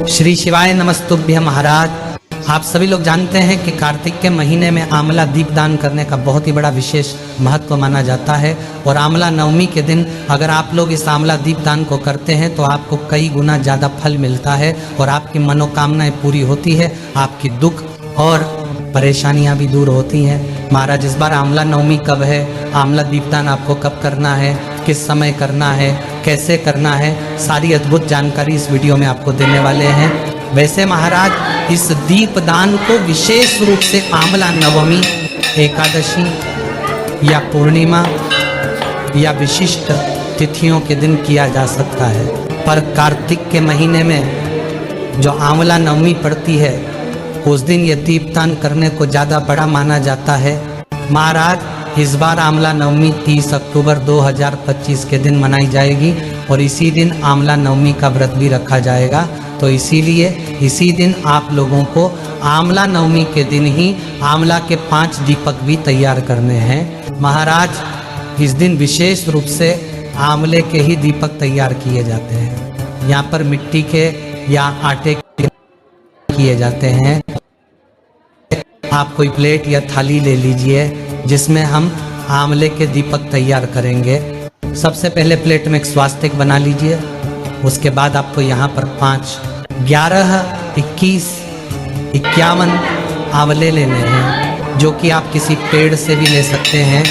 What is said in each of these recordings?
श्री शिवाय नमस्तुभ्य महाराज। आप सभी लोग जानते हैं कि कार्तिक के महीने में आंवला दीपदान करने का बहुत ही बड़ा विशेष महत्व माना जाता है। और आंवला नवमी के दिन अगर आप लोग इस आंवला दीपदान को करते हैं तो आपको कई गुना ज़्यादा फल मिलता है और आपकी मनोकामनाएं पूरी होती है, आपकी दुख और परेशानियां भी दूर होती हैं। महाराज इस बार आंवला नवमी कब है, आंवला दीपदान आपको कब करना है, किस समय करना है, कैसे करना है, सारी अद्भुत जानकारी इस वीडियो में आपको देने वाले हैं। वैसे महाराज इस दीपदान को विशेष रूप से आंवला नवमी, एकादशी या पूर्णिमा या विशिष्ट तिथियों के दिन किया जा सकता है, पर कार्तिक के महीने में जो आंवला नवमी पड़ती है उस दिन ये दीपदान करने को ज़्यादा बड़ा माना जाता है। महाराज इस बार आंवला नवमी 30 अक्टूबर 2025 के दिन मनाई जाएगी और इसी दिन आंवला नवमी का व्रत भी रखा जाएगा। तो इसीलिए इसी दिन आप लोगों को आंवला नवमी के दिन ही आंवला के 5 दीपक भी तैयार करने हैं। महाराज इस दिन विशेष रूप से आंवले के ही दीपक तैयार किए जाते हैं। यहाँ पर मिट्टी के या आटे के किए जाते हैं। आप कोई प्लेट या थाली ले लीजिए जिसमें हम आंवले के दीपक तैयार करेंगे। सबसे पहले प्लेट में एक स्वास्तिक बना लीजिए। उसके बाद आपको यहाँ पर 5, 11, 21, 51 आंवले लेने हैं, जो कि आप किसी पेड़ से भी ले सकते हैं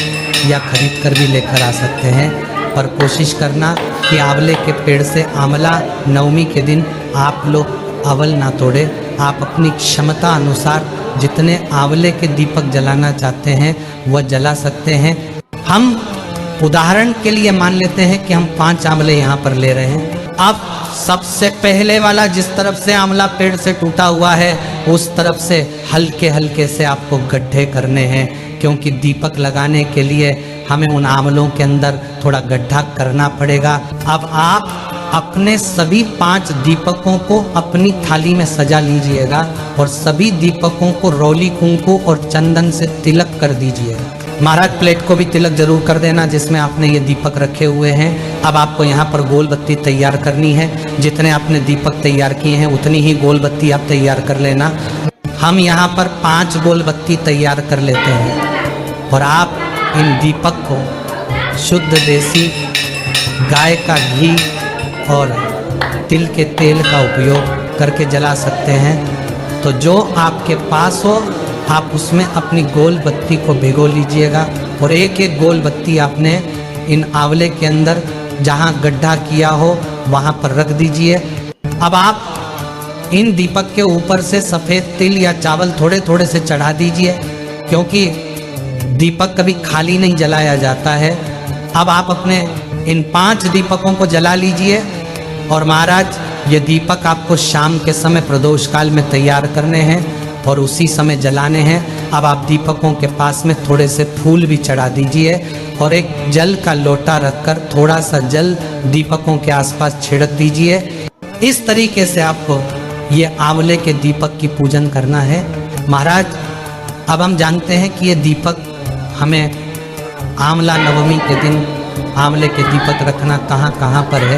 या खरीद कर भी लेकर आ सकते हैं। पर कोशिश करना कि आंवले के पेड़ से आंवला नवमी के दिन आप लोग अवल ना तोड़े। आप अपनी क्षमता अनुसार जितने आंवले के दीपक जलाना चाहते हैं वह जला सकते हैं। हम उदाहरण के लिए मान लेते हैं कि हम 5 आंवले यहाँ पर ले रहे हैं। अब सबसे पहले वाला जिस तरफ से आंवला पेड़ से टूटा हुआ है उस तरफ से हल्के हल्के से आपको गड्ढे करने हैं, क्योंकि दीपक लगाने के लिए हमें उन आंवलों के अंदर थोड़ा गड्ढा करना पड़ेगा। अब आप अपने सभी 5 दीपकों को अपनी थाली में सजा लीजिएगा और सभी दीपकों को रोली कुंकू और चंदन से तिलक कर दीजिएगा। महाराज प्लेट को भी तिलक जरूर कर देना जिसमें आपने ये दीपक रखे हुए हैं। अब आपको यहाँ पर गोल बत्ती तैयार करनी है। जितने आपने दीपक तैयार किए हैं उतनी ही गोल बत्ती आप तैयार कर लेना। हम यहाँ पर 5 गोल बत्ती तैयार कर लेते हैं और आप इन दीपक को शुद्ध देसी गाय का घी और तिल के तेल का उपयोग करके जला सकते हैं। तो जो आपके पास हो आप उसमें अपनी गोल बत्ती को भिगो लीजिएगा और एक एक गोल बत्ती आपने इन आंवले के अंदर जहां गड्ढा किया हो वहां पर रख दीजिए। अब आप इन दीपक के ऊपर से सफ़ेद तिल या चावल थोड़े थोड़े से चढ़ा दीजिए, क्योंकि दीपक कभी खाली नहीं जलाया जाता है। अब आप अपने इन 5 दीपकों को जला लीजिए और महाराज ये दीपक आपको शाम के समय प्रदोष काल में तैयार करने हैं और उसी समय जलाने हैं। अब आप दीपकों के पास में थोड़े से फूल भी चढ़ा दीजिए और एक जल का लोटा रखकर थोड़ा सा जल दीपकों के आसपास छिड़क दीजिए। इस तरीके से आपको ये आंवले के दीपक की पूजन करना है। महाराज अब हम जानते हैं कि ये दीपक हमें आंवला नवमी के दिन आंवले के दीपक रखना कहाँ कहाँ पर है।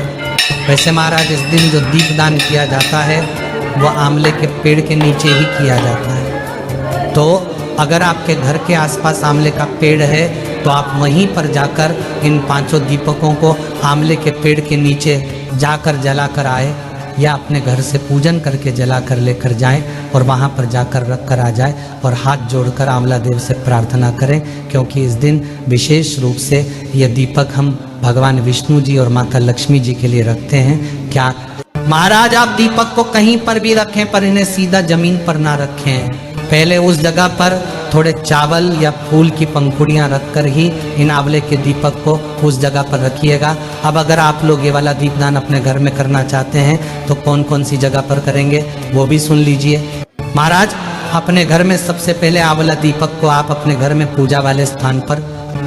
वैसे महाराज इस दिन जो दीपदान किया जाता है वह आंवले के पेड़ के नीचे ही किया जाता है। तो अगर आपके घर के आसपास आंवले का पेड़ है तो आप वहीं पर जाकर इन 5 दीपकों को आंवले के पेड़ के नीचे जाकर जलाकर आए या अपने घर से पूजन करके जलाकर लेकर जाएं और वहां पर जाकर रख कर आ जाए और हाथ जोड़कर आंवला देव से प्रार्थना करें, क्योंकि इस दिन विशेष रूप से ये दीपक हम भगवान विष्णु जी और माता लक्ष्मी जी के लिए रखते हैं। क्या महाराज आप दीपक को कहीं पर भी रखें पर इन्हें सीधा जमीन पर ना रखें। पहले उस जगह पर थोड़े चावल या फूल की पंखुड़ियाँ रखकर ही इन आंवले के दीपक को उस जगह पर रखिएगा। अब अगर आप लोग ये वाला दीपदान अपने घर में करना चाहते हैं तो कौन कौन सी जगह पर करेंगे वो भी सुन लीजिए। महाराज अपने घर में सबसे पहले आंवला दीपक को आप अपने घर में पूजा वाले स्थान पर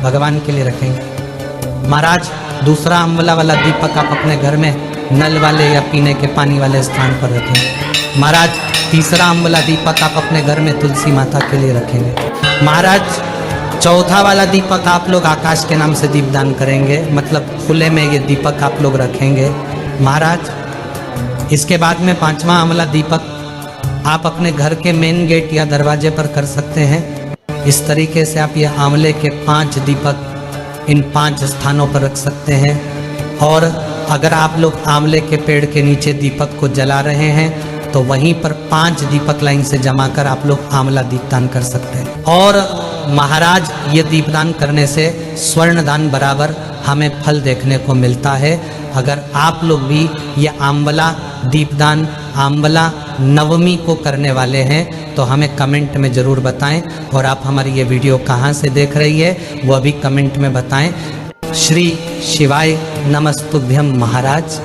भगवान के लिए रखेंगे। महाराज दूसरा आंवला वाला दीपक आप अपने घर में नल वाले या पीने के पानी वाले स्थान पर रखेंगे। महाराज तीसरा आंवला दीपक आप अपने घर में तुलसी माता के लिए रखेंगे। महाराज चौथा वाला दीपक आप लोग आकाश के नाम से दीपदान करेंगे, मतलब खुले में ये दीपक आप लोग रखेंगे। महाराज इसके बाद में 5वां आंवला दीपक आप अपने घर के मेन गेट या दरवाजे पर कर सकते हैं। इस तरीके से आप ये आंवले के 5 दीपक इन 5 स्थानों पर रख सकते हैं। और अगर आप लोग आंवले के पेड़ के नीचे दीपक को जला रहे हैं तो वहीं पर 5 दीपक लाइन से जमा कर आप लोग आंवला दीपदान कर सकते हैं। और महाराज ये दीपदान करने से स्वर्ण दान बराबर हमें फल देखने को मिलता है। अगर आप लोग भी ये आंवला दीपदान आंवला नवमी को करने वाले हैं तो हमें कमेंट में ज़रूर बताएं। और आप हमारी ये वीडियो कहाँ से देख रही है वह भी कमेंट में बताएं। श्री शिवाय नमस्तुभ्यम महाराज।